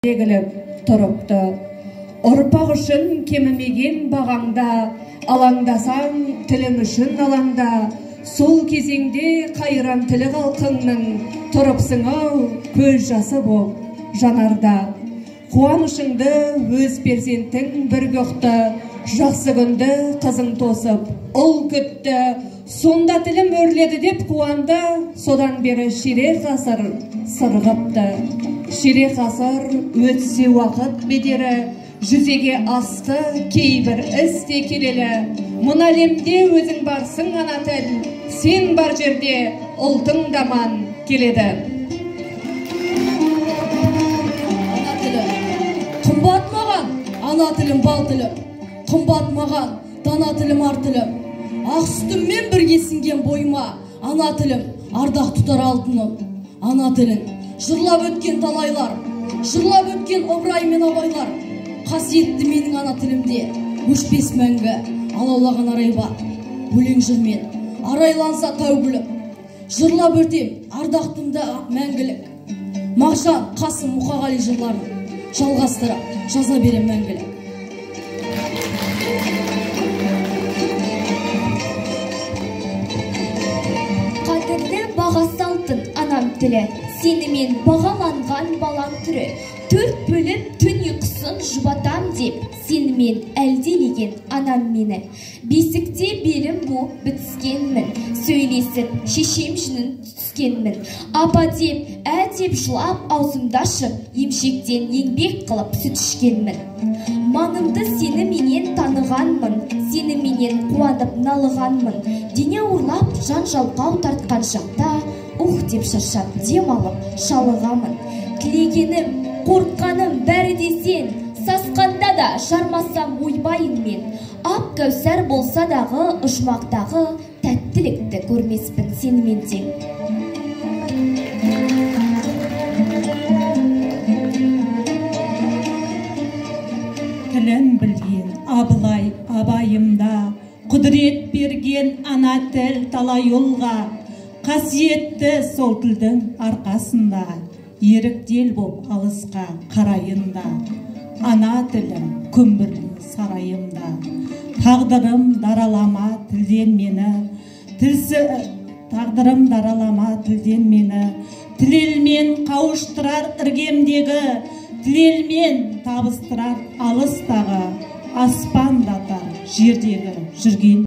Egilip turuptu. Urpaq üçün kemimegen bağanda, alаңдасам тілің үшін alаңda, сол кезеңде қайран тілі қалқыңның, тұрыпсың-ау көз жасы боп жанарда. Қуанышыңды өз перзентің бір көқты, жақсы күнді қызың тосып, ұл күтті. Сонда тілім өрледі деп қуанды, содан бері ширек ғасыр сырғыпты. Ширек ғасыр өтсе уақыт бедері, жүзеге асты кейбір істе келелі. Мұны әлемде өзің барсың ана тіл, сен бар жерде ұлтың даман келеді. Ана тілі қымбат маған, ана тілім бал тілім, қымбат маған, дана тілім ар тілім. Ақ сүтіммен бірге сіңген бойыма, ана тілім ардақ тұтар алтыным. Ана тілін жырлап өткен талайлар, жырлап өткен Ыбырай мен Абайлар. Қасиетті менің ана тілімде өшпес мәңгі алаулаған арай бар. Өлең жырмен арайланса тау гүлім, жырлап өтем ардақтымда мәңгілік. Мағжан, Қасым, Мұқағали жырларын жалғастырып жаза берем мәңгілік. Қадірлі бағасы алтын анам тілі, сенімен бағаланған балам түрі. Төрт бөліп түн ұйқысын жұбатам деп, сенімен әлдилеген анам мені. Бесікте белім буып бітіскенмін, сөйлесіп шешем жүнін түскенмін. Апа деп, ә деп жылап аузымда ашып, емшектен еңбек қылып сүт ішкенмін. Маңымды сеніменен танығанмын, сеніменен қуанып налығанмын. Дене ұрлап жан жалқау тартқан шақта, деп шаршап дем алып шалығамын. Тілегенім, қорққаным бәрі де сен, сасқанда да жармасам ойбайын мен. Ап кәусәр болса дағы, ұжмақтағы тәттілікті көрмеспін сенімен тең. Тілін білген Абылай абайымда, құдірет берген ана тіл талай ұлға. Қасиетті сол тілдің арқасында, еріктел боп алысқа қарайында. Ана тілім күмбірлі сарайымда, тағдырым даралама тілден мені, тағдырым даралама тілден мені. Тілелмен қауыштырар іргемдегі, тілелмен табыстырар алыстағы, аспандатар жердегі жүрген